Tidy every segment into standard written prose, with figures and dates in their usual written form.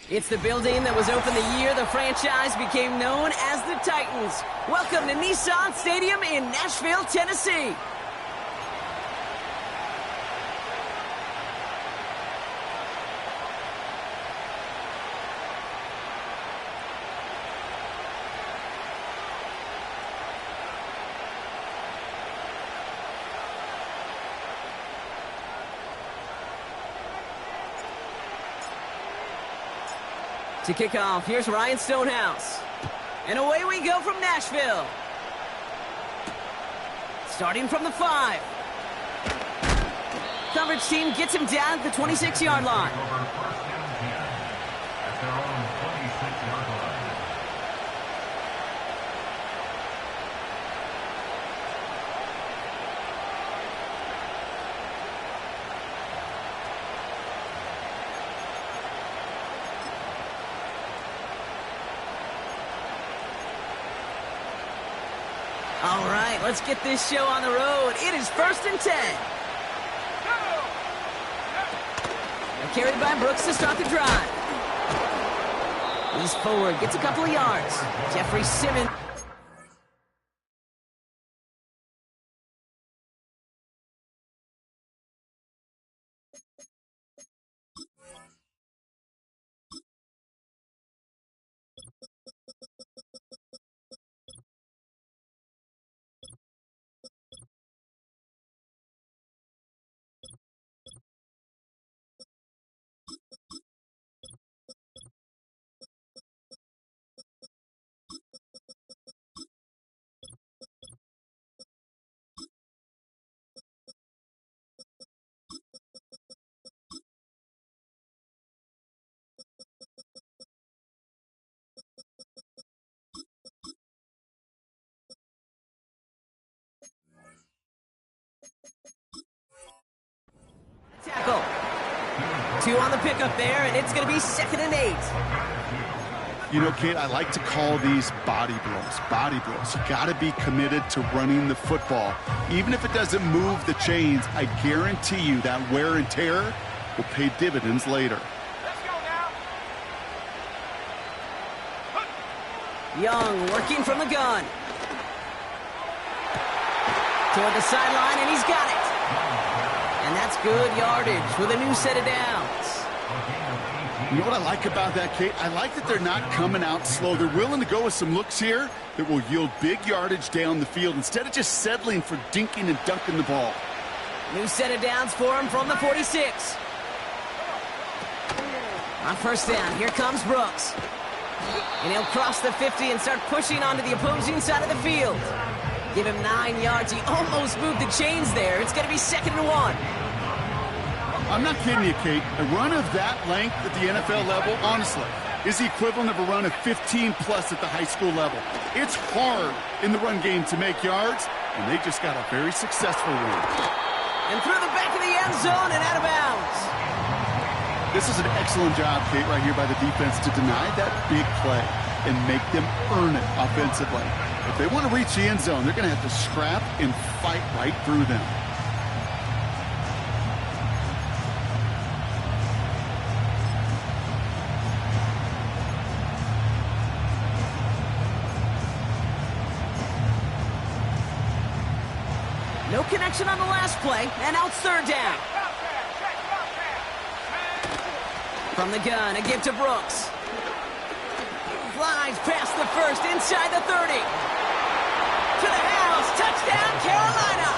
It's the building that was opened the year the franchise became known as the Titans. Welcome to Nissan Stadium in Nashville, Tennessee. To kick off, here's Ryan Stonehouse. And away we go from Nashville. Starting from the 5. Coverage team gets him down at the 26-yard line. All right, let's get this show on the road. It is 1st and 10. They're carried by Brooks to start the drive. He's forward, gets a couple of yards. Jeffrey Simmons. Tackle. 2 on the pickup there, and it's going to be 2nd and 8. You know, Kate, I like to call these body blows. Body blows. You got to be committed to running the football. Even if it doesn't move the chains, I guarantee you that wear and tear will pay dividends later. Let's go now. Young working from the gun. Toward the sideline, and he's got it. And that's good yardage with a new set of downs. You know what I like about that, Kate? I like that they're not coming out slow. They're willing to go with some looks here that will yield big yardage down the field instead of just settling for dinking and dunking the ball. New set of downs for him from the 46. On 1st down, here comes Brooks. And he'll cross the 50 and start pushing onto the opposing side of the field. Give him 9 yards. He almost moved the chains there. It's going to be 2nd and 1. I'm not kidding you, Kate. A run of that length at the NFL level, honestly, is the equivalent of a run of 15-plus at the high school level. It's hard in the run game to make yards, and they just got a very successful one. And through the back of the end zone and out of bounds. This is an excellent job, Kate, right here by the defense to deny that big play and make them earn it offensively. If they want to reach the end zone, they're going to have to scrap and fight right through them. No connection on the last play, and now it's 3rd down. From the gun, a give to Brooks. Flies past the 1st, inside the 30. To the house, touchdown, Carolina!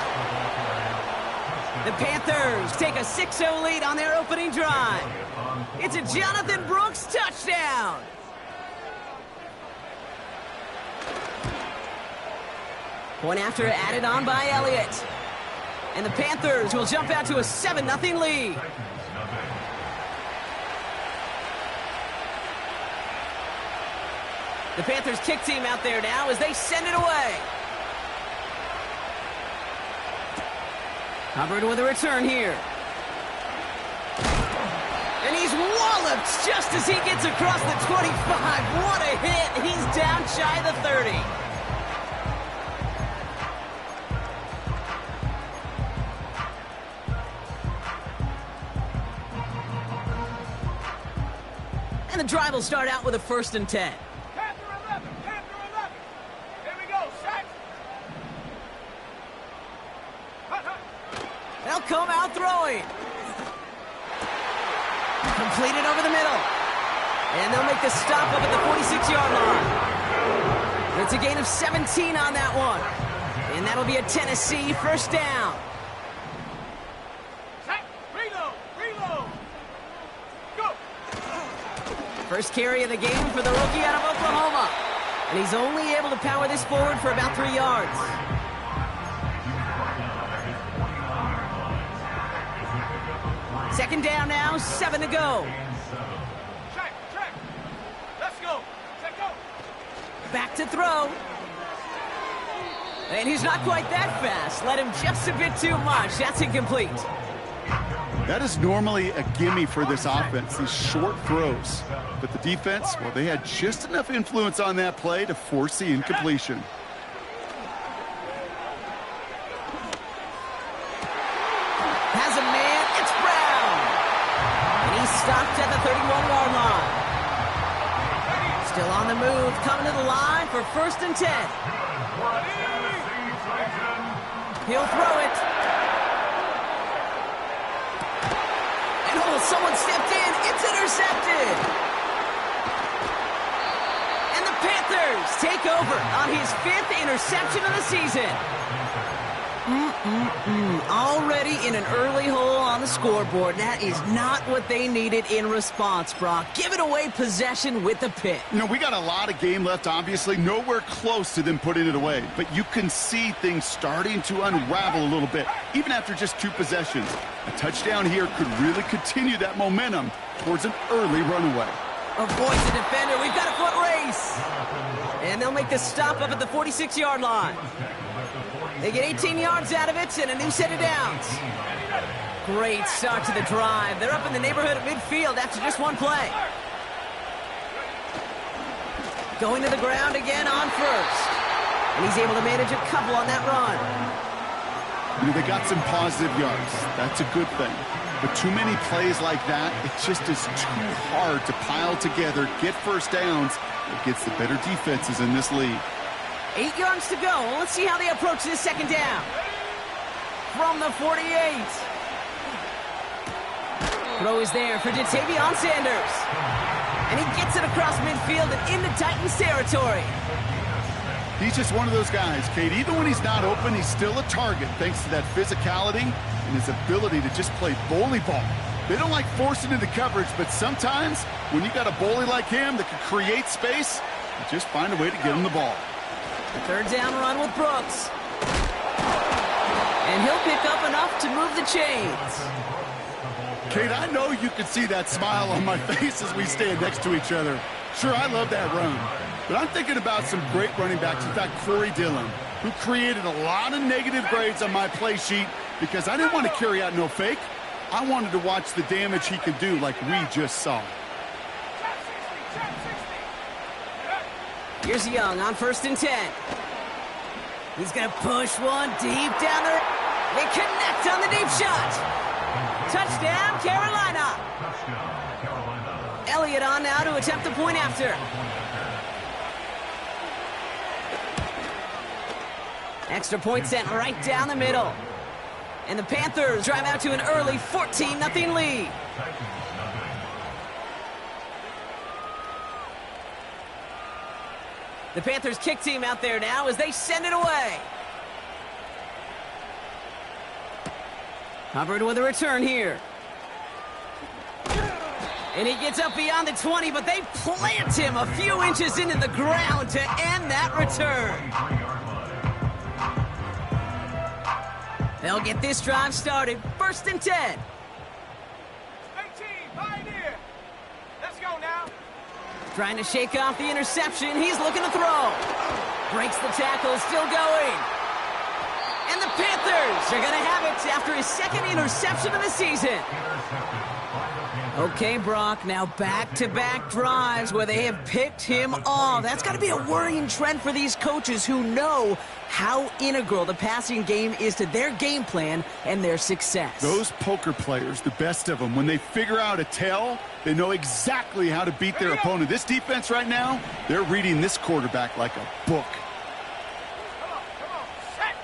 The Panthers take a 6-0 lead on their opening drive. It's a Jonathan Brooks touchdown! Point after added on by Elliott. And the Panthers will jump out to a 7-0 lead. The Panthers kick team out there now as they send it away. Hubbard with a return here. And he's walloped just as he gets across the 25. What a hit. He's down shy of the 30. And the drive will start out with a 1st and 10. Panther 11, Panther 11. Here we go, set. They'll come out throwing. Completed over the middle. And they'll make the stop up at the 46-yard line. It's a gain of 17 on that one. And that'll be a Tennessee 1st down. Set, reload, reload. Go. First carry of the game for the rookie out of Oklahoma. And he's only able to power this forward for about 3 yards. Second down now, 7 to go. Check. Let's go. Set, go. Back to throw. And he's not quite that fast. Let him just a bit too much. That's incomplete. That is normally a gimme for this offense, these short throws. But the defense, well, they had just enough influence on that play to force the incompletion. Has a man, it's Brown. And he's stopped at the 31-yard line. Still on the move, coming to the line for 1st and 10. He'll throw it. And oh, someone stepped in. It's intercepted. And the Panthers take over on his 5th interception of the season. Already in an early hole on the scoreboard. That is not what they needed in response, Brock. Giving away possession with the pick. You know, we got a lot of game left, obviously. Nowhere close to them putting it away. But you can see things starting to unravel a little bit, even after just 2 possessions. A touchdown here could really continue that momentum towards an early runaway. Avoids the defender. We've got a foot race. And they'll make the stop up at the 46-yard line. They get 18 yards out of it and a new set of downs. Great start to the drive. They're up in the neighborhood of midfield after just 1 play. Going to the ground again on 1st. And he's able to manage a couple on that run. You know, they got some positive yards. That's a good thing. But too many plays like that, it just is too hard to pile together, get 1st downs against the better defenses in this league. 8 yards to go. Let's see how they approach this 2nd down. From the 48. Throw is there for Ja'Tavion Sanders. And he gets it across midfield and into Titans territory. He's just one of those guys, Kate. Even when he's not open, he's still a target thanks to that physicality and his ability to just play bully ball. They don't like forcing into coverage, but sometimes when you got a bully like him that can create space, you just find a way to get him the ball. 3rd down run with Brooks. And he'll pick up enough to move the chains. Kate, I know you can see that smile on my face as we stand next to each other. Sure, I love that run. But I'm thinking about some great running backs. In fact, Corey Dillon, who created a lot of negative grades on my play sheet because I didn't want to carry out no fake. I wanted to watch the damage he could do like we just saw. Here's Young on 1st and 10. He's going to push one deep down there. They connect on the deep shot. Touchdown, Carolina. Elliott on now to attempt the point after. Extra point sent right down the middle. And the Panthers drive out to an early 14-0 lead. The Panthers kick team out there now as they send it away. Hubbard with a return here. And he gets up beyond the 20, but they plant him a few inches into the ground to end that return. They'll get this drive started. 1st and 10. 18, Pioneer. Let's go now. Trying to shake off the interception. He's looking to throw. Breaks the tackle, still going. And the Panthers are going to have it after his 2nd interception of the season. Okay, Brock, now back-to-back drives where they have picked him off. That's got to be a worrying trend for these coaches who know how integral the passing game is to their game plan and their success. Those poker players, the best of them, when they figure out a tell, they know exactly how to beat their opponent. This defense right now, they're reading this quarterback like a book. Come on, set.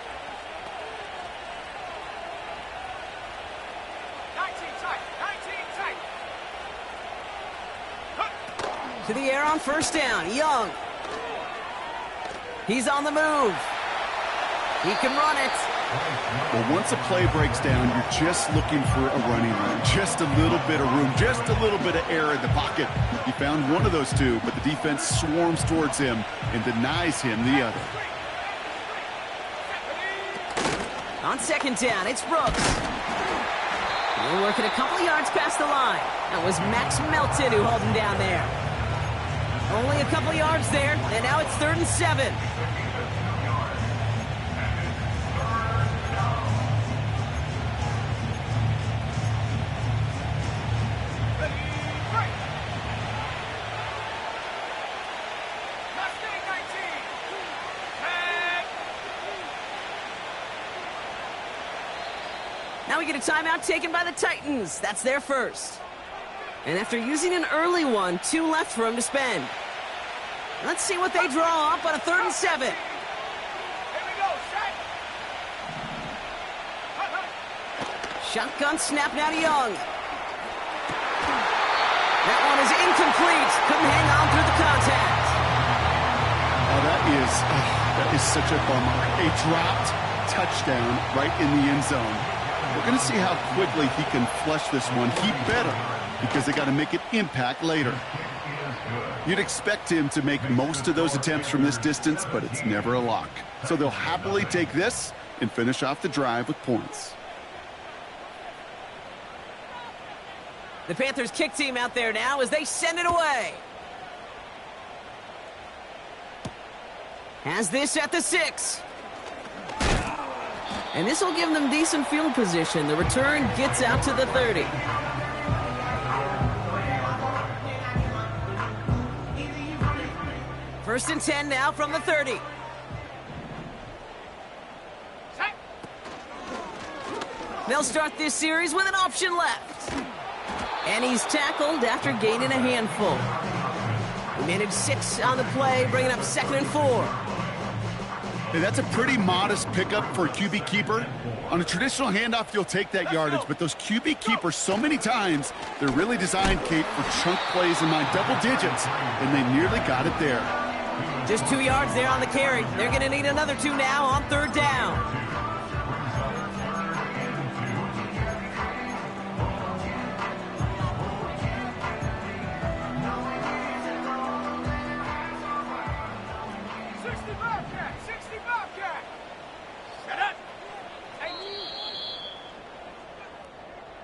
19 tight, 19 tight. To the air on first down, Young. He's on the move. He can run it. Well, once a play breaks down, you're just looking for a running room. Just a little bit of room, just a little bit of air in the pocket. He found one of those two, but the defense swarms towards him and denies him the other. On second down, it's Brooks. He'll work it a couple of yards past the line. That was Max Melton who hauled him down there. Only a couple of yards there, and now it's 3rd and 7. Now we get a timeout taken by the Titans. That's their first. And after using an early one, 2 left for him to spend. Let's see what they draw up on a 3rd and 7. Here we go, set. Shotgun snap now to Young. That one is incomplete. Couldn't hang on through the contact. Oh, that is such a bummer. A dropped touchdown right in the end zone. We're going to see how quickly he can flush this one. He better, because they got to make an impact later. You'd expect him to make most of those attempts from this distance, but it's never a lock. So they'll happily take this and finish off the drive with points. The Panthers kick team out there now as they send it away. Has this at the 6. And this will give them decent field position. The return gets out to the 30. First and 10 now from the 30. Set. They'll start this series with an option left. And he's tackled after gaining a handful. He managed 6 on the play, bringing up 2nd and 4. Hey, that's a pretty modest pickup for a QB keeper. On a traditional handoff, you'll take that yardage, but those QB keepers, so many times, they're really designed, Kate, for chunk plays in my double digits, and they nearly got it there. Just 2 yards there on the carry. They're going to need another 2 now on 3rd down.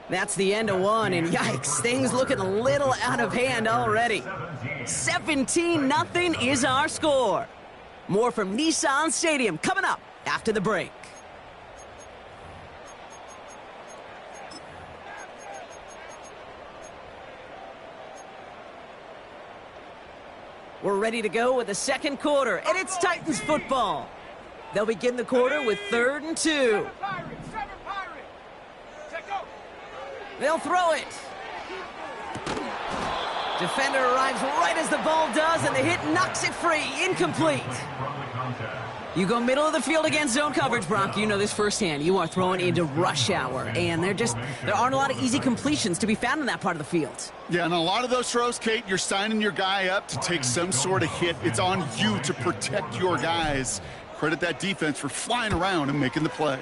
That's the end of one, and yikes, things looking a little out of hand already. 17-0 is our score. More from Nissan Stadium coming up after the break. We're ready to go with the second quarter, and it's Titans football. They'll begin the quarter with 3rd and 2. They'll throw it. Defender arrives right as the ball does, and the hit knocks it free. Incomplete. You go middle of the field against zone coverage, Brock. You know this firsthand. You are throwing into rush hour, and there aren't a lot of easy completions to be found in that part of the field. Yeah, and a lot of those throws, Kate, you're signing your guy up to take some sort of hit. It's on you to protect your guys. Credit that defense for flying around and making the play.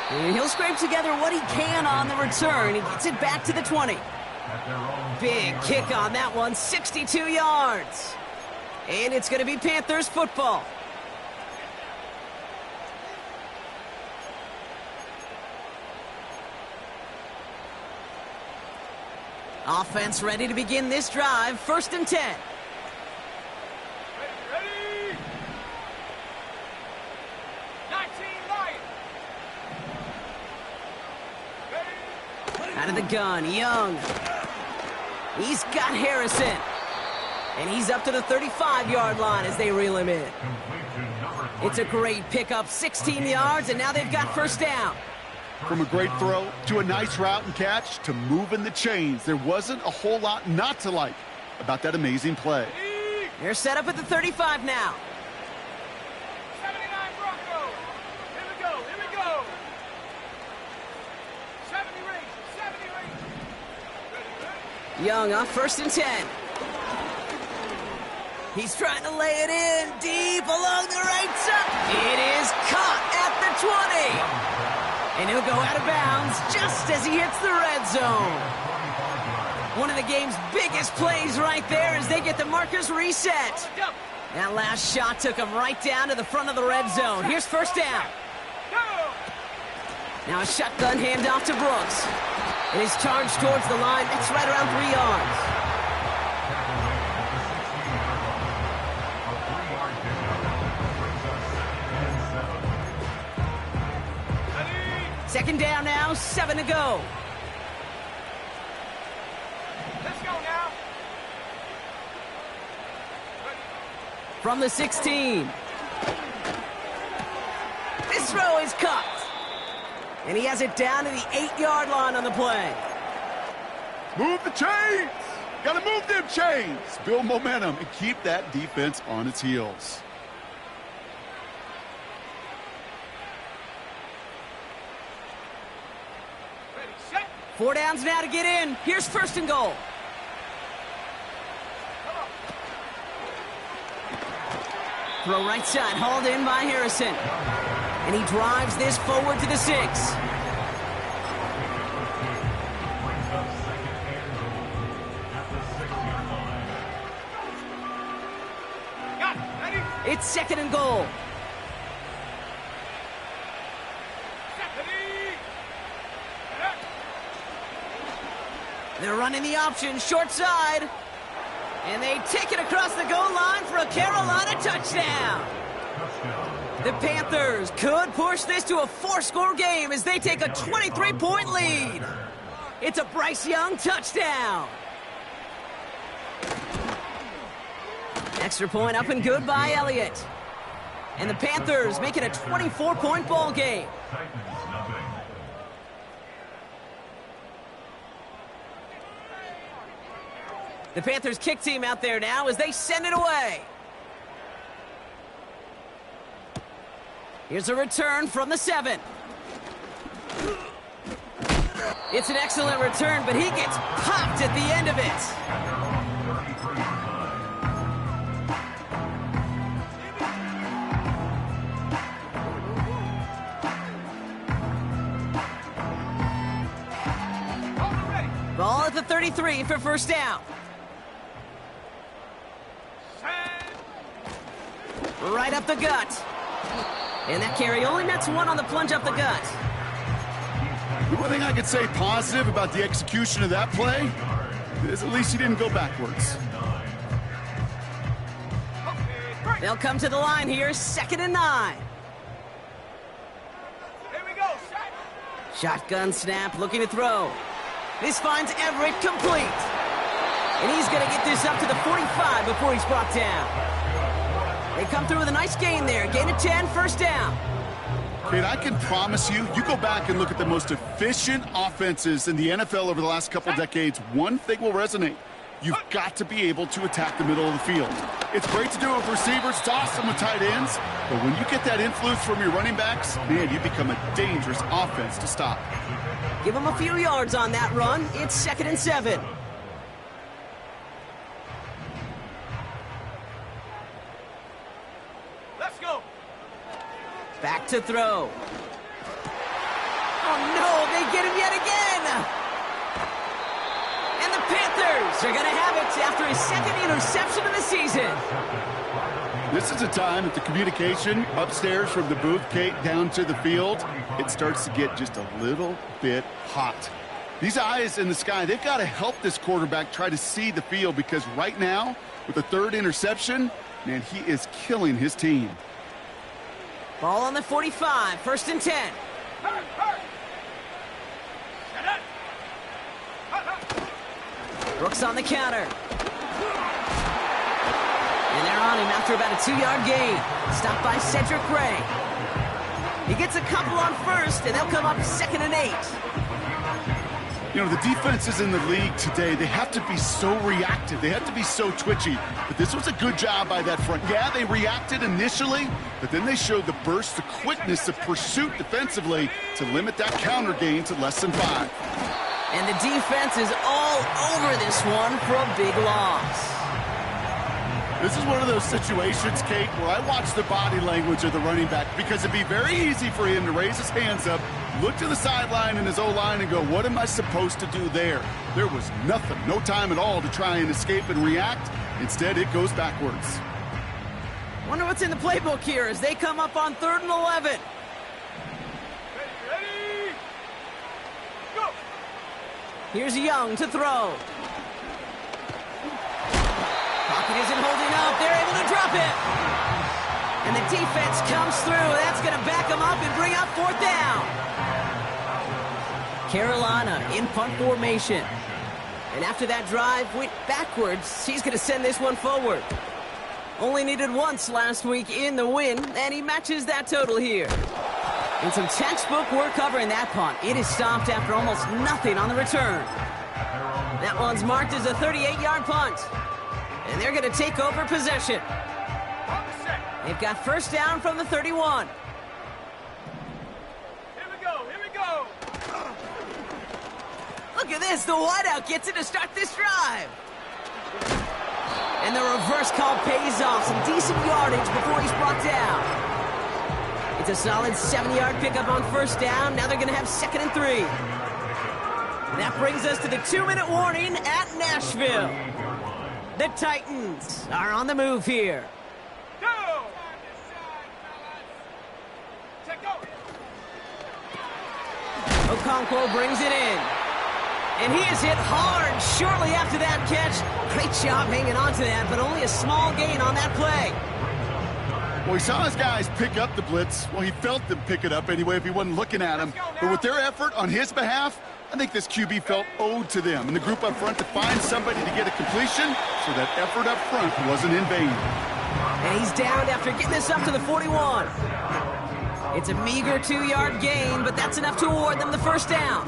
And he'll scrape together what he can on the return. He gets it back to the 20. Big kick on that one, 62 yards. And it's going to be Panthers football. Offense ready to begin this drive. 1st and 10. Ready. 19 Lions. Out of the gun, Young. He's got Harrison. And he's up to the 35-yard line as they reel him in. It's a great pickup, 16 yards, and now they've got first down. From a great throw to a nice route and catch to moving the chains, there wasn't a whole lot not to like about that amazing play. They're set up at the 35 now. 79 Broncos. Here we go. Here we go. 70 Rangers. 70 Rangers. Young on 1st and 10. He's trying to lay it in deep along the right side. It is caught at the 20. And he'll go out of bounds just as he hits the red zone. One of the game's biggest plays right there as they get the markers reset. That last shot took him right down to the front of the red zone. Here's first down. Now a shotgun handoff to Brooks. And his charge towards the line, that's right around 3 yards. Second down now, 7 to go. Let's go now. From the 16. This throw is caught. And he has it down to the 8-yard line on the play. Move the chains! Gotta move them chains! Build momentum and keep that defense on its heels. Ready, set. 4 downs now to get in. Here's first and goal. Throw right side, hauled in by Harrison. And he drives this forward to the 6. Got it. Ready. It's second and goal. Set. Ready. Set. They're running the option, short side. And they take it across the goal line for a Carolina touchdown. The Panthers could push this to a 4-score game as they take a 23-point lead. It's a Bryce Young touchdown. Extra point up and good by Elliott. And the Panthers make it a 24-point ball game. The Panthers kick team out there now as they send it away. Here's a return from the 7. It's an excellent return, but he gets popped at the end of it. Ball at the 33 for first down. Right up the gut. And that carry only nets 1 on the plunge up the gut. The one thing I could say positive about the execution of that play is at least he didn't go backwards. They'll come to the line here, 2nd and 9. Here we go. Set. Shotgun snap, looking to throw. This finds Everett complete. And he's going to get this up to the 45 before he's brought down. They come through with a nice gain there. Gain of 10, first down. Kid, I can promise you, you go back and look at the most efficient offenses in the NFL over the last couple decades, one thing will resonate. You've got to be able to attack the middle of the field. It's great to do it with receivers, it's awesome with tight ends, but when you get that influence from your running backs, man, you become a dangerous offense to stop. Give him a few yards on that run. It's 2nd and 7. Let's go. Back to throw. Oh, no, they get him yet again. And the Panthers are going to have it after his 2nd interception of the season. This is a time that the communication upstairs from the booth, Kate, down to the field, it starts to get just a little bit hot. These eyes in the sky, they've got to help this quarterback try to see the field because right now, with the 3rd interception, man, he is killing his team. Ball on the 45, 1st and 10. Hurry, hurry. Set it. Brooks on the counter. And they're on him after about a 2-yard gain. Stopped by Cedric Gray. He gets a couple on first, and they'll come up 2nd and 8. You know, the defenses in the league today, they have to be so reactive. They have to be so twitchy. But this was a good job by that front. Yeah, they reacted initially, but then they showed the burst, the quickness of pursuit defensively to limit that counter gain to less than 5. And the defense is all over this one for a big loss. This is one of those situations, Kate, where I watch the body language of the running back because it'd be very easy for him to raise his hands up, look to the sideline in his O-line and go, what am I supposed to do there? There was nothing, no time at all to try and escape and react. Instead, it goes backwards. Wonder what's in the playbook here as they come up on 3rd and 11. Ready? Go! Here's Young to throw. Pocket isn't holding up. They're able to drop it. And the defense comes through. That's going to back them up and bring up 4th down. Carolina in punt formation. And after that drive went backwards, he's going to send this one forward. Only needed once last week in the win, and he matches that total here. And some textbook work covering that punt. It is stopped after almost nothing on the return. That one's marked as a 38-yard punt. And they're going to take over possession. They've got 1st down from the 31. Here we go, here we go! Look at this, the wideout gets it to start this drive. And the reverse call pays off. Some decent yardage before he's brought down. It's a solid 7-yard pickup on 1st down. Now they're going to have 2nd and 3. That brings us to the 2-minute warning at Nashville. The Titans are on the move here. Go! Check go! Okonkwo brings it in. And he is hit hard shortly after that catch. Great job hanging on to that, but only a small gain on that play. Well, he saw his guys pick up the blitz. Well, he felt them pick it up anyway if he wasn't looking at him. But with their effort on his behalf, I think this QB felt owed to them and the group up front to find somebody to get a completion so that effort up front wasn't in vain. And he's down after getting this up to the 41. It's a meager 2-yard gain, but that's enough to award them the 1st down.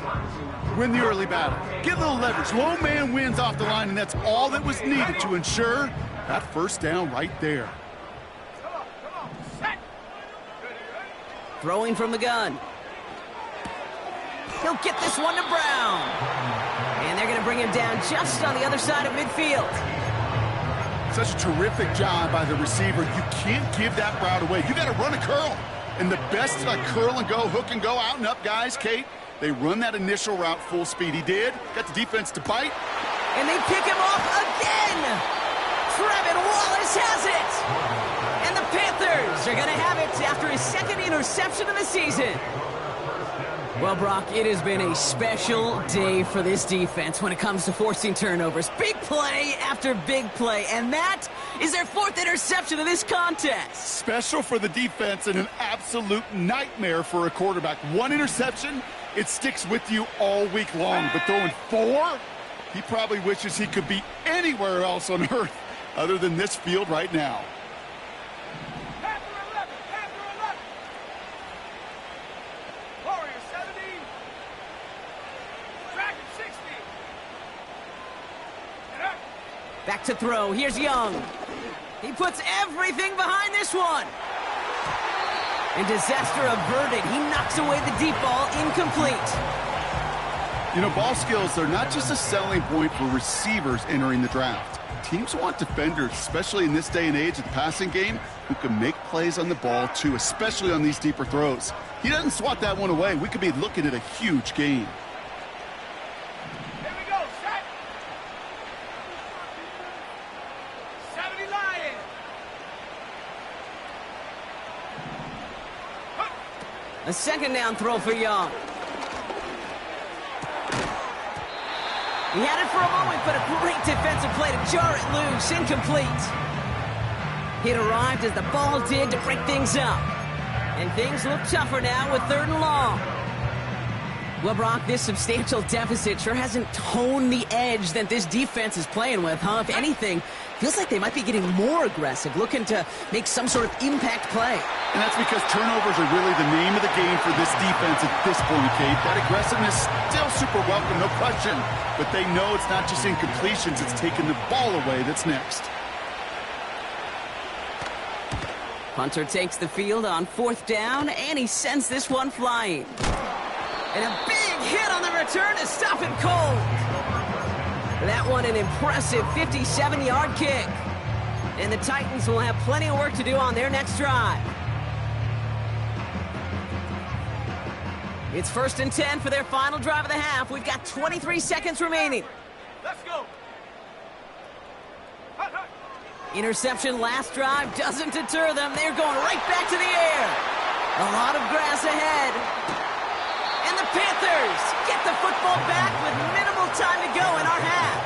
Win the early battle. Get a little leverage. Lone man wins off the line, and that's all that was needed to ensure that 1st down right there. Come on, set! Ready? Throwing from the gun. He'll get this one to Brown. And they're going to bring him down just on the other side of midfield. Such a terrific job by the receiver. You can't give that route away. You got to run a curl. And the best curl and go, hook and go, out and up guys, Kate, they run that initial route full speed. He did. Got the defense to bite. And they pick him off again. Trevin Wallace has it. And the Panthers are going to have it after his 2nd interception of the season. Well, Brock, it has been a special day for this defense when it comes to forcing turnovers. Big play after big play, and that is their 4th interception of this contest. Special for the defense and an absolute nightmare for a quarterback. 1 interception, it sticks with you all week long. But throwing 4, he probably wishes he could be anywhere else on earth other than this field right now. Panther 11, Panther 11! Warrior 70! Dragon 60! Get up! Back to throw. Here's Young. He puts everything behind this one. And disaster averted. He knocks away the deep ball, incomplete. You know, ball skills are not just a selling point for receivers entering the draft. Teams want defenders, especially in this day and age of the passing game, who can make plays on the ball too, especially on these deeper throws. He doesn't swat that one away. We could be looking at a huge gain. Here we go, set! 70 Lion! A 2nd down throw for Young. He had it for a moment, but a great defensive play to jar it loose. Incomplete. It arrived as the ball did to break things up. And things look tougher now with 3rd and long. Well, Brock, this substantial deficit sure hasn't toned the edge that this defense is playing with, huh? If anything, feels like they might be getting more aggressive, looking to make some sort of impact play. And that's because turnovers are really the name of the game for this defense at this point, Kate. That aggressiveness still super welcome, no question. But they know it's not just incompletions, it's taking the ball away that's next. Hunter takes the field on 4th down, and he sends this one flying. And a big hit on the return to stop him cold. That one an impressive 57-yard kick. And the Titans will have plenty of work to do on their next drive. It's 1st and 10 for their final drive of the half. We've got 23 seconds remaining. Let's go. Hut, hut. Interception last drive doesn't deter them. They're going right back to the air. A lot of grass ahead. And the Panthers get the football back with minimal time to go in our half.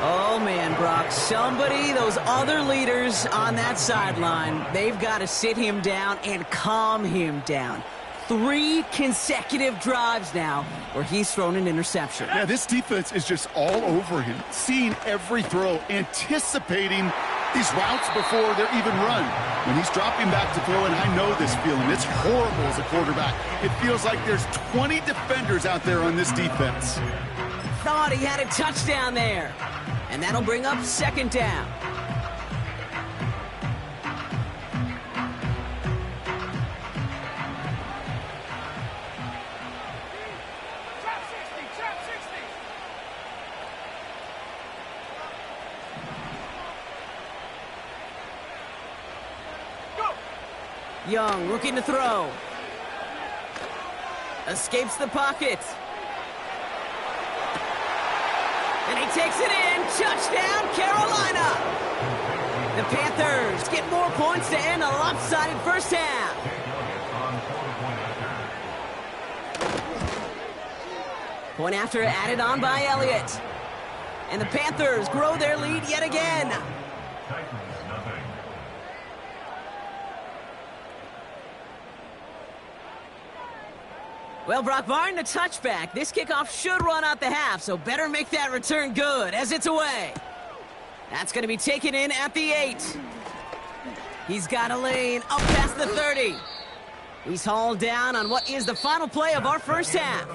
Oh, man, Brock, those other leaders on that sideline, they've got to sit him down and calm him down. 3 consecutive drives now where he's thrown an interception. Yeah, this defense is just all over him, seeing every throw, anticipating these routes before they're even run. When he's dropping back to throw, and I know this feeling, it's horrible as a quarterback. It feels like there's 20 defenders out there on this defense. Thought he had a touchdown there. And that'll bring up 2nd down. Trap 60, trap 60. Go. Young looking to throw. Escapes the pocket. And he takes it in. Touchdown, Carolina. The Panthers get more points to end a lopsided first half. Point after added on by Elliott. And the Panthers grow their lead yet again. Well, Brock, barring the touchback, this kickoff should run out the half, so better make that return good as it's away. That's going to be taken in at the 8. He's got a lane up past the 30. He's hauled down on what is the final play of our first half.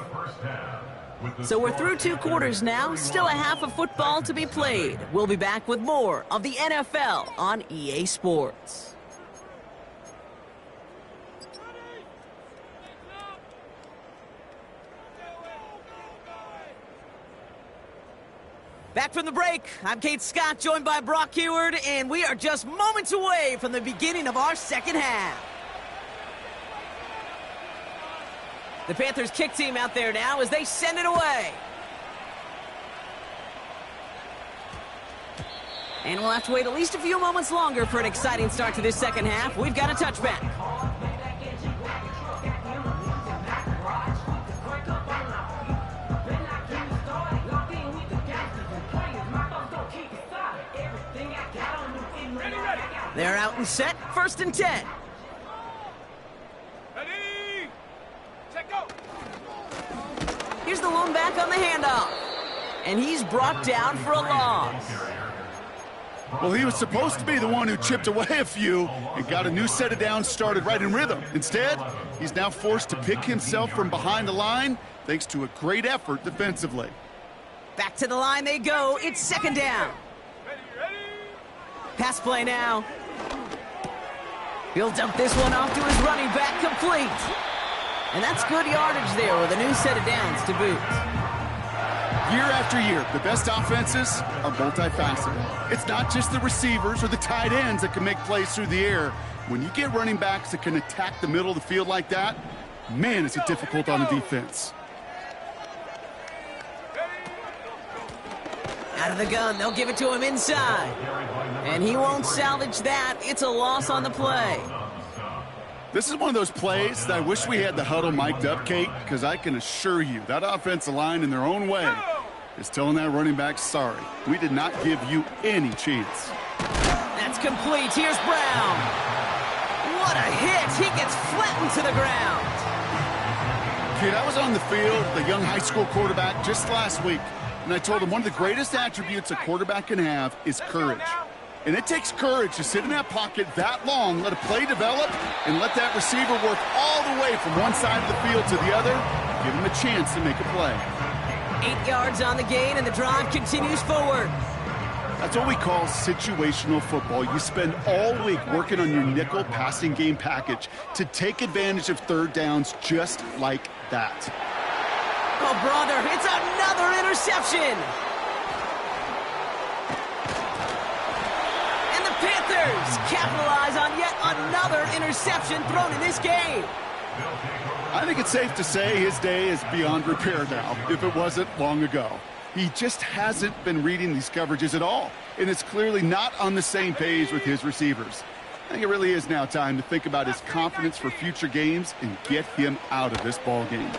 So we're through 2 quarters now, still a half of football to be played. We'll be back with more of the NFL on EA Sports. Back from the break, I'm Kate Scott, joined by Brock Huard, and we are just moments away from the beginning of our second half. The Panthers kick team out there now as they send it away. And we'll have to wait at least a few moments longer for an exciting start to this second half. We've got a touchback. They're out and set, 1st and 10. Ready? Check go. Here's the lone back on the handoff. And he's brought down for a loss. Well, he was supposed to be the one who chipped away a few and got a new set of downs started right in rhythm. Instead, he's now forced to pick himself from behind the line thanks to a great effort defensively. Back to the line they go. It's 2nd down. Ready? Pass play now. He'll dump this one off to his running back, complete. And that's good yardage there with a new set of downs to boot. Year after year, the best offenses are multifaceted. It's not just the receivers or the tight ends that can make plays through the air. When you get running backs that can attack the middle of the field like that, man, is it difficult on the defense. Out of the gun, they'll give it to him inside. And he won't salvage that. It's a loss on the play. This is one of those plays that I wish we had the huddle mic'd up, Kate, because I can assure you that offensive line in their own way is telling that running back, sorry, we did not give you any chance. That's complete. Here's Brown. What a hit. He gets flattened to the ground. Kid, I was on the field with a young high school quarterback just last week, and I told him one of the greatest attributes a quarterback can have is courage. And it takes courage to sit in that pocket that long, let a play develop, and let that receiver work all the way from one side of the field to the other, give him a chance to make a play. 8 yards on the gain, and the drive continues forward. That's what we call situational football. You spend all week working on your nickel passing game package to take advantage of third downs just like that. Oh, brother, it's another interception. And the Panthers capitalize on yet another interception thrown in this game. I think it's safe to say his day is beyond repair now, if it wasn't long ago. He just hasn't been reading these coverages at all, and it's clearly not on the same page with his receivers. I think it really is now time to think about his confidence for future games and get him out of this ball game.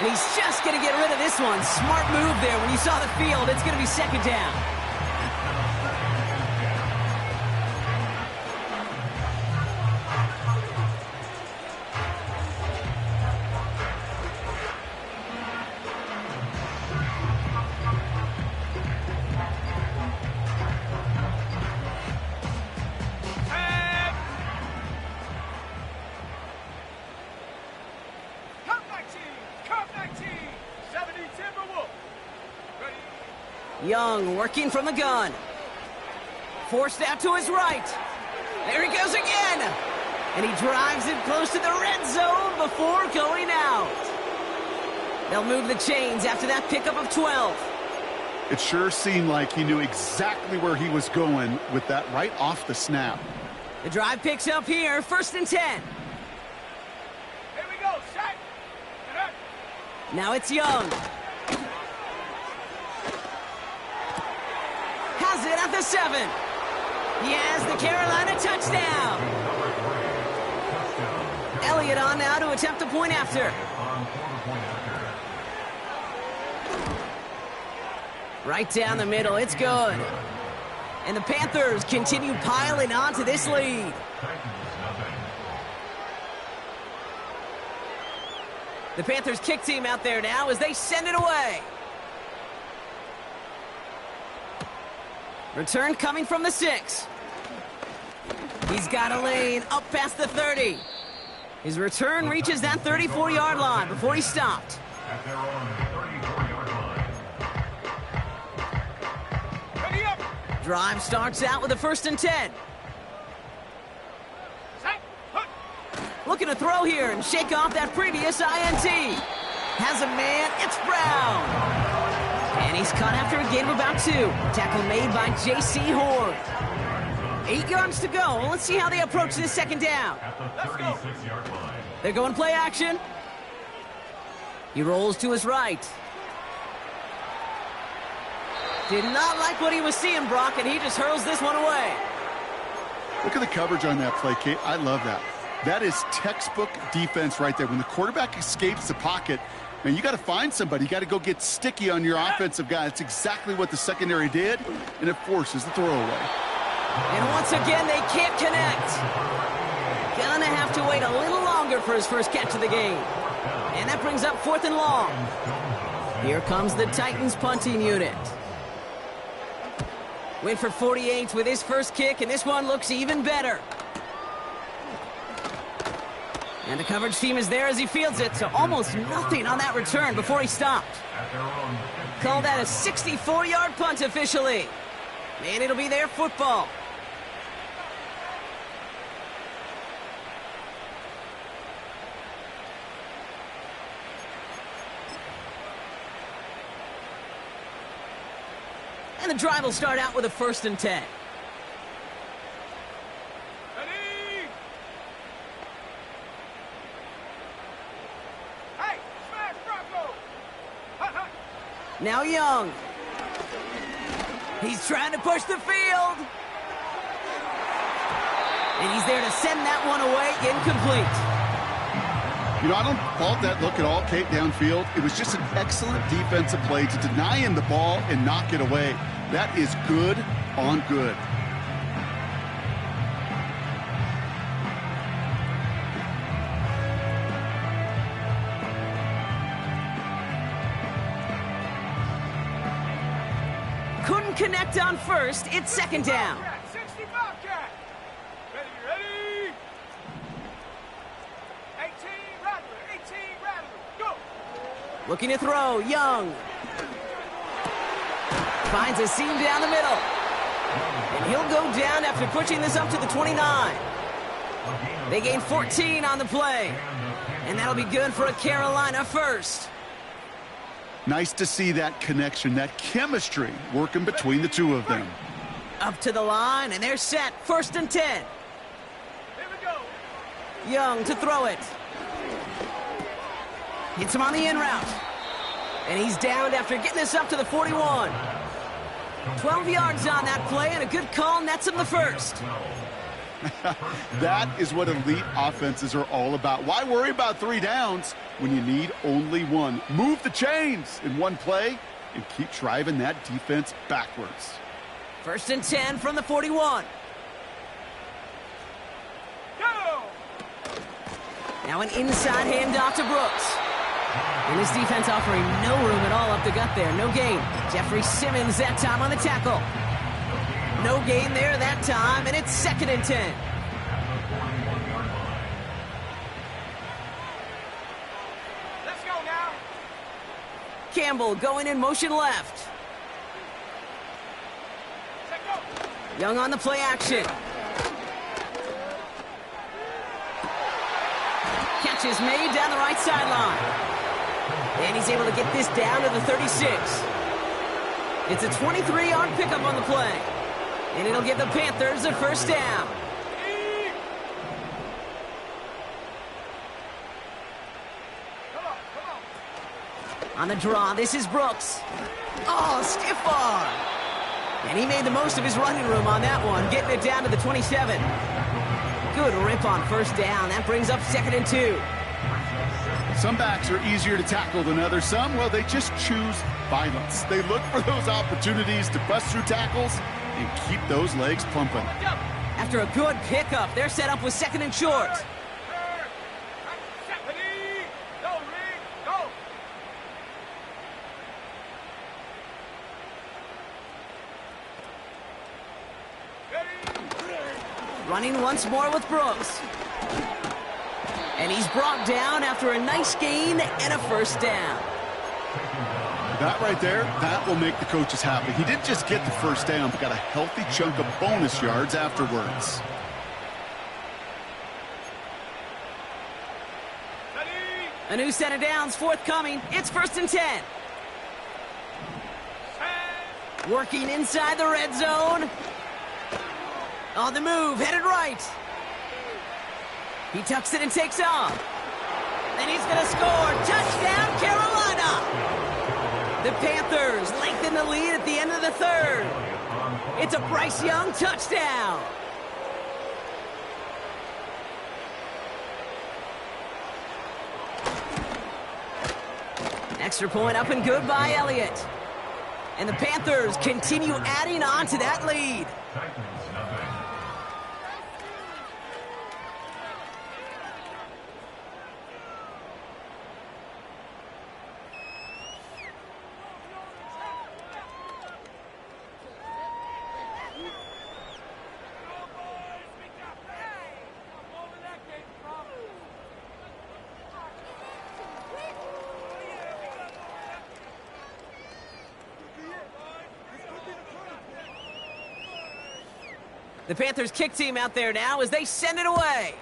And he's just going to get rid of this one. Smart move there. When you saw the field, it's going to be second down. Young working from the gun. Forced out to his right. There he goes again. And he drives it close to the red zone before going out. They'll move the chains after that pickup of 12. It sure seemed like he knew exactly where he was going with that right off the snap. The drive picks up here, 1st and 10. Here we go, set. Now it's Young. Has it at the 7. He has the Carolina touchdown. Elliott on now to attempt a point after. Right down the middle, it's good. And the Panthers continue piling on to this lead. The Panthers kick team out there now as they send it away. Return coming from the 6. He's got a lane up past the 30. His return reaches that 34-yard line before he stopped. At their own 34-yard line. Ready up. Drive starts out with a 1st and 10. Set. Hook. Looking to throw here and shake off that previous INT. Has a man, it's Brown. And he's caught after a gain of about 2. Tackle made by J.C. Horn. 8 yards to go. Let's see how they approach this second down. Let's go. 36-yard line. They're going play action. He rolls to his right. Did not like what he was seeing, Brock, and he just hurls this one away. Look at the coverage on that play, Kate. I love that. That is textbook defense right there. When the quarterback escapes the pocket, man, you got to find somebody. You got to go get sticky on your offensive guy. That's exactly what the secondary did, and it forces the throwaway. And once again, they can't connect. Gonna have to wait a little longer for his first catch of the game. And that brings up 4th and long. Here comes the Titans punting unit. Went for 48 with his first kick, and this one looks even better. And the coverage team is there as he fields it, so almost nothing on that return before he stopped. Call that a 64-yard punt officially. And it'll be their football. And the drive will start out with a 1st and 10. Ready. Hey, smash Bronco. Hut, hut. Now Young. He's trying to push the field. And he's there to send that one away, incomplete. You know, I don't fault that look at all, Kate, downfield. It was just an excellent defensive play to deny him the ball and knock it away. That is good on good. don't connect on first, it's second down. 60 Bobcat. Ready. 18 Rattler. Go. Looking to throw, Young. Finds a seam down the middle. And he'll go down after pushing this up to the 29. They gain 14 on the play. And that'll be good for a Carolina first. Nice to see that connection, that chemistry working between the two of them. Up to the line, and they're set. First and 10. Here we go. Young to throw it. Hits him on the in route. And he's downed after getting this up to the 41. 12 yards on that play, and a good call nets him the first. That is what elite offenses are all about. Why worry about 3 downs when you need only one? Move the chains in one play and keep driving that defense backwards. First and 10 from the 41. Go. Now an inside handoff to Brooks. And this defense offering no room at all up the gut there. No gain. Jeffrey Simmons that time on the tackle. No gain there that time, and it's second and 10. Let's go now. Campbell going in motion left. Check go. Young on the play action. Catch is made down the right sideline. And he's able to get this down to the 36. It's a 23-yard pickup on the play. And it'll give the Panthers a first down. Come on. On the draw, this is Brooks. Oh, stiff arm. And he made the most of his running room on that one, getting it down to the 27. Good rip on first down. That brings up second and 2. Some backs are easier to tackle than others. Some, well, they just choose violence. They look for those opportunities to bust through tackles and keep those legs pumping. After a good pickup, they're set up with second and short. Running once more with Brooks. And he's brought down after a nice gain and a first down. That right there, that will make the coaches happy. He didn't just get the first down, but got a healthy chunk of bonus yards afterwards. A new set of downs forthcoming. It's first and 10. Working inside the red zone. On the move, headed right. He tucks it and takes off. And he's going to score. Touchdown, Carolina! The Panthers lengthen the lead at the end of the third. It's a Bryce Young touchdown. Extra point up and good by Elliott. And the Panthers continue adding on to that lead. The Panthers kick team out there now as they send it away.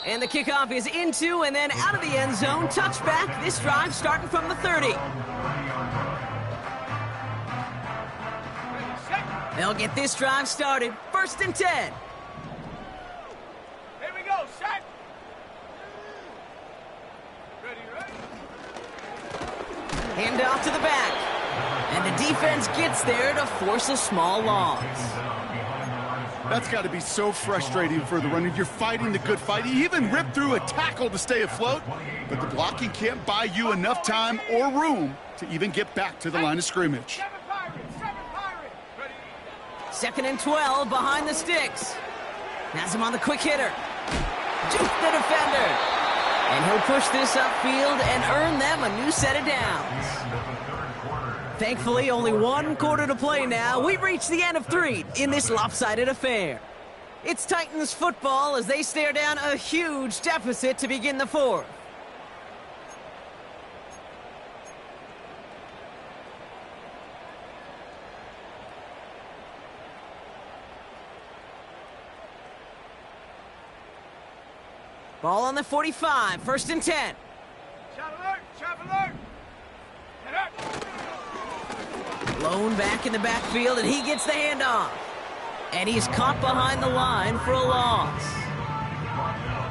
And the kickoff is into and then out of the end zone. Touchback. This drive starting from the 30. They'll get this drive started. First and 10. Here we go, set. Ready. Hand off to the back. And the defense gets there to force a small loss. That's got to be so frustrating for the runner. You're fighting the good fight. You even rip through a tackle to stay afloat, but the blocking can't buy you enough time or room to even get back to the line of scrimmage. 7 Pirates. Ready. Second and 12 behind the sticks. Has him on the quick hitter. Juke the defender. And he'll push this upfield and earn them a new set of downs. Thankfully, only one quarter to play now. We've reached the end of 3 in this lopsided affair. It's Titans football as they stare down a huge deficit to begin the 4th. Ball on the 45, 1st and 10. Shot alert! Shot alert! Head up! Blown back in the backfield, and he gets the handoff. And he's caught behind the line for a loss.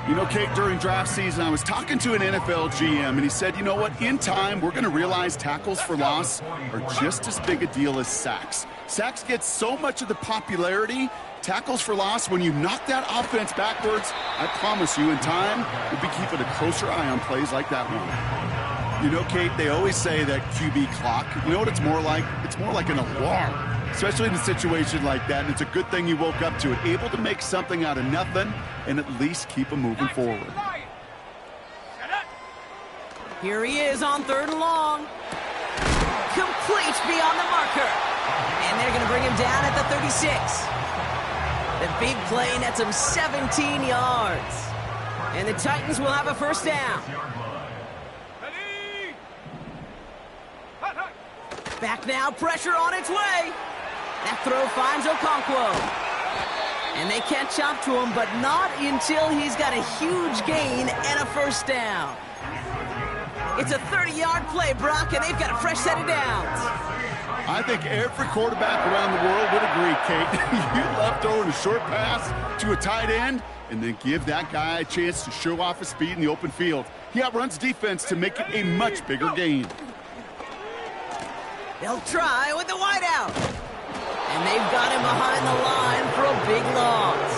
You know, Kate, during draft season, I was talking to an NFL GM, and he said, you know what, in time, we're going to realize tackles for loss are just as big a deal as sacks. Sacks get so much of the popularity. Tackles for loss, when you knock that offense backwards, I promise you, in time, we'll be keeping a closer eye on plays like that one. You know, Kate, they always say that QB clock, you know what it's more like? It's more like an alarm, especially in a situation like that, and it's a good thing you woke up to it, able to make something out of nothing and at least keep them moving forward. Here he is on 3rd and long. Complete beyond the marker. And they're going to bring him down at the 36. The big play nets him 17 yards. And the Titans will have a 1st down. Ready! Hut, hut. Back now, pressure on its way. That throw finds Okonkwo. And they catch up to him, but not until he's got a huge gain and a 1st down. It's a 30-yard play, Brock, and they've got a fresh set of downs. I think every quarterback around the world would agree, Kate. You love throwing a short pass to a tight end and then give that guy a chance to show off his speed in the open field. He outruns defense to make it a much bigger gain. They'll try with the wideout. And they've got him behind the line for a big loss.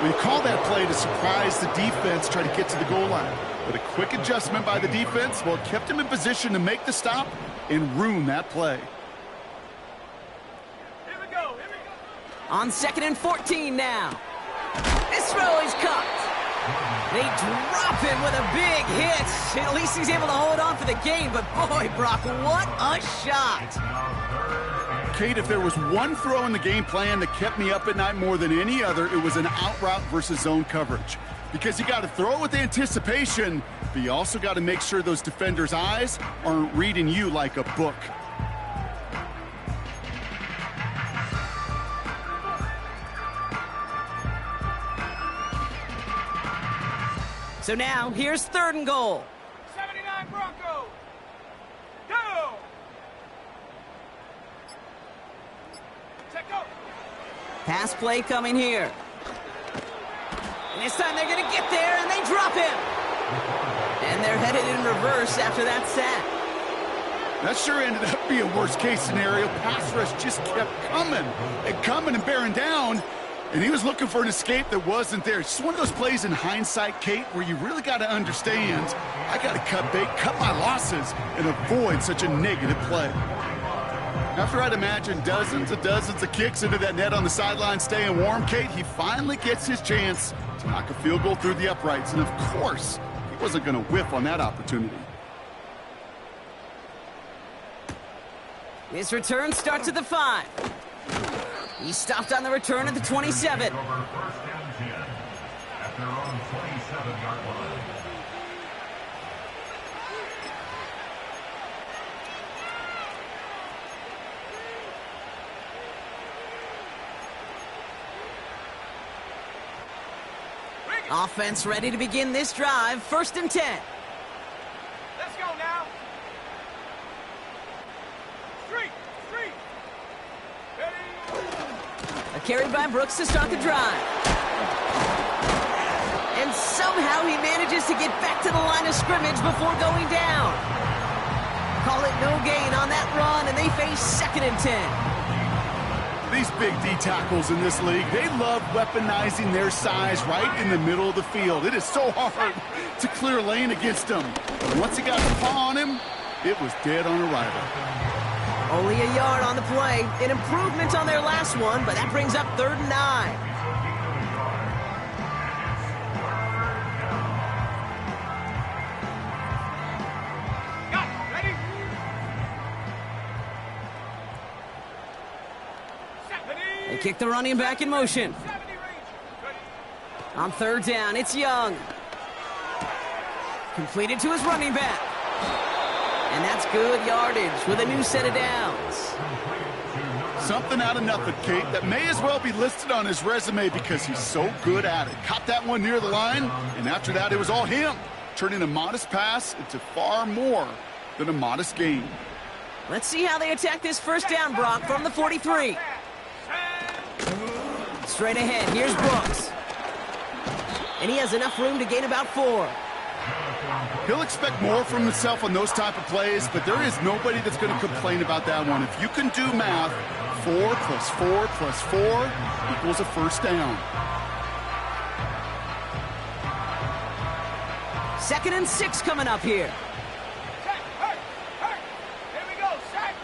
We call that play to surprise the defense, try to get to the goal line. But a quick adjustment by the defense, well, kept him in position to make the stop and ruin that play. Here we go! Here we go! On 2nd and 14 now. This throw is caught. They drop him with a big hit. At least he's able to hold on for the game, but boy, Brock, what a shot. Kate, if there was one throw in the game plan that kept me up at night more than any other, it was an out route versus zone coverage. Because you got to throw with anticipation, but you also got to make sure those defenders' eyes aren't reading you like a book. So now, here's 3rd and goal. 79 Broncos! Go! Check go! Pass play coming here. And this time they're going to get there, and they drop him. And they're headed in reverse after that sack. That sure ended up being worst-case scenario. Pass rush just kept coming and bearing down. And he was looking for an escape that wasn't there. It's just one of those plays in hindsight, Kate, where you really got to understand, I got to cut bait, cut my losses, and avoid such a negative play. After I'd imagine dozens of kicks into that net on the sideline staying warm, Kate, he finally gets his chance to knock a field goal through the uprights. And, of course, he wasn't going to whiff on that opportunity. His return starts at the 5. He stopped on the return at the 27. Offense ready to begin this drive. 1st and 10. Let's go now! Street! Ready! A carry by Brooks to start the drive. And somehow he manages to get back to the line of scrimmage before going down. Call it no gain on that run, and they face 2nd and 10. These big D tackles in this league, they love weaponizing their size right in the middle of the field. It is so hard to clear lane against them. But once he got the paw on him, it was dead on arrival. Only a yard on the play. An improvement on their last one, but that brings up 3rd and 9. kick the running back in motion. 70 range. On third down, it's Young. Completed to his running back. And that's good yardage with a new set of downs. Something out of nothing, Kate, that may as well be listed on his resume because he's so good at it. Caught that one near the line, and after that, it was all him, turning a modest pass into far more than a modest gain. Let's see how they attack this first down, Brock, from the 43. Straight ahead, here's Brooks. And he has enough room to gain about 4. He'll expect more from himself on those type of plays, but there is nobody that's going to complain about that one. If you can do math, 4 plus 4 plus 4 equals a first down. 2nd and 6 coming up here. Here we go, set.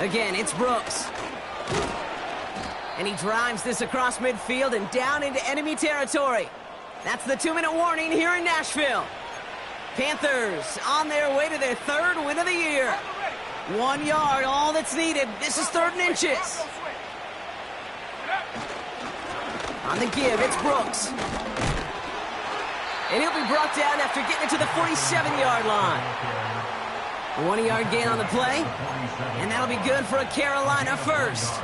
Again, it's Brooks. And he drives this across midfield and down into enemy territory. That's the 2-minute warning here in Nashville. Panthers on their way to their 3rd win of the year. 1 yard, all that's needed. This is 3rd and inches. On the give, it's Brooks. And he'll be brought down after getting it to the 47-yard line. 1-yard gain on the play. And that'll be good for a Carolina first.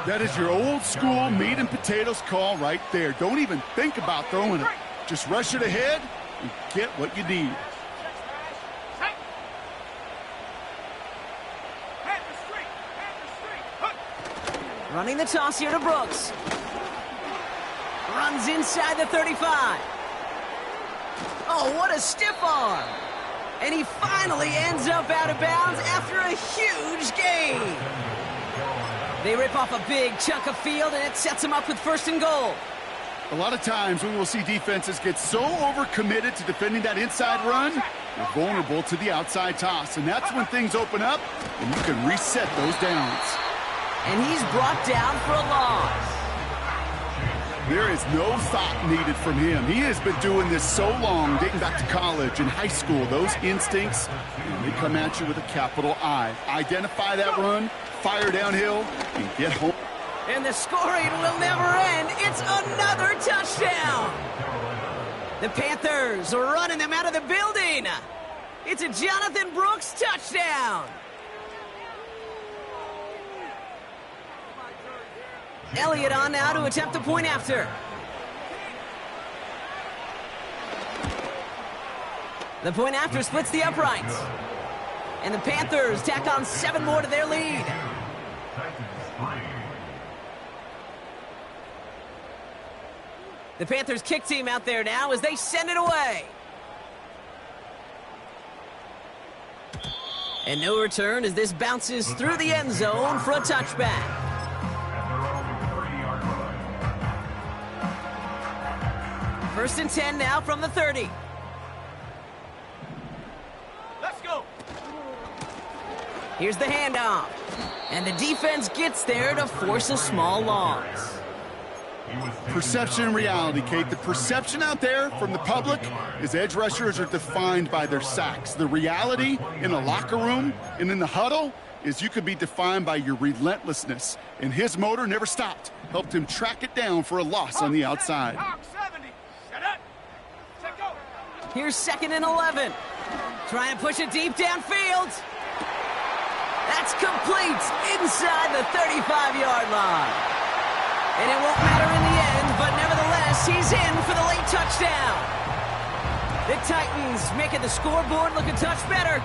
That is your old school meat and potatoes call right there. Don't even think about throwing it. Just rush it ahead and get what you need. Running the toss here to Brooks. Runs inside the 35. Oh, what a stiff arm. And he finally ends up out of bounds after a huge gain. They rip off a big chunk of field, and it sets them up with 1st and goal. A lot of times we will see defenses get so overcommitted to defending that inside run, they're vulnerable to the outside toss. And that's when things open up, and you can reset those downs. And he's brought down for a loss. There is no thought needed from him. He has been doing this so long, dating back to college and high school. Those instincts, they come at you with a capital I. Identify that run, fire downhill, and get home. And the scoring will never end. It's another touchdown. The Panthers are running them out of the building. It's a Jonathan Brooks touchdown. Elliott on now to attempt the point after. The point after splits the uprights. And the Panthers tack on 7 more to their lead. The Panthers kick team out there now as they send it away. And no return as this bounces through the end zone for a touchback. First and 10 now from the 30. Let's go. Here's the handoff. And the defense gets there to force a small loss. Perception and reality, Kate. The perception out there from the public is edge rushers are defined by their sacks. The reality in the locker room and in the huddle is you could be defined by your relentlessness. And his motor never stopped. Helped him track it down for a loss on the outside. Hawk 70. Set up. Set go. Here's 2nd and 11. Trying to push it deep downfield. That's complete inside the 35-yard line. And it won't matter in the end, but nevertheless, he's in for the late touchdown. The Titans making the scoreboard look a touch better.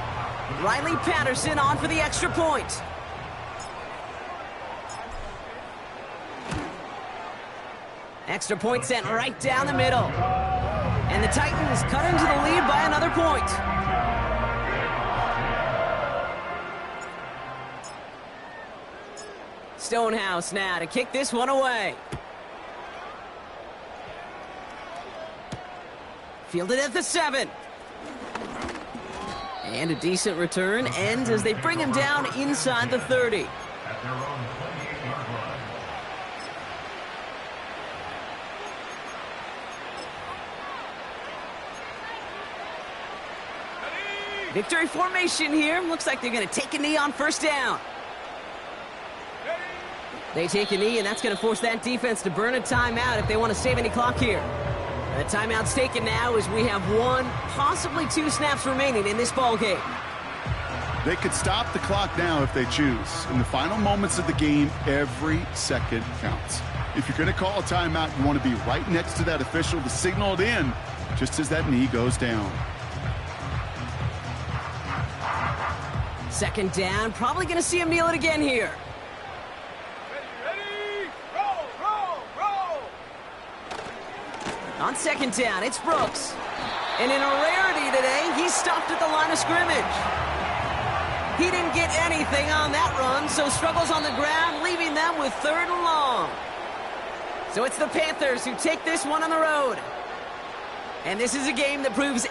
Riley Patterson on for the extra point. Extra point sent right down the middle. And the Titans cut into the lead by another point. Stonehouse now to kick this one away. Fielded at the 7. And a decent return ends as they bring him down inside the 30. Victory formation here. Looks like they're going to take a knee on first down. They take a knee, and that's going to force that defense to burn a timeout if they want to save any clock here. The timeout's taken now as we have 1, possibly 2 snaps remaining in this ball game. They could stop the clock now if they choose. In the final moments of the game, every second counts. If you're going to call a timeout, you want to be right next to that official to signal it in just as that knee goes down. Second down, probably going to see him kneel it again here. Ready, roll, roll, roll. On second down, it's Brooks. And in a rarity today, he's stopped at the line of scrimmage. He didn't get anything on that run, so struggles on the ground, leaving them with 3rd and long. So it's the Panthers who take this one on the road. And this is a game that proves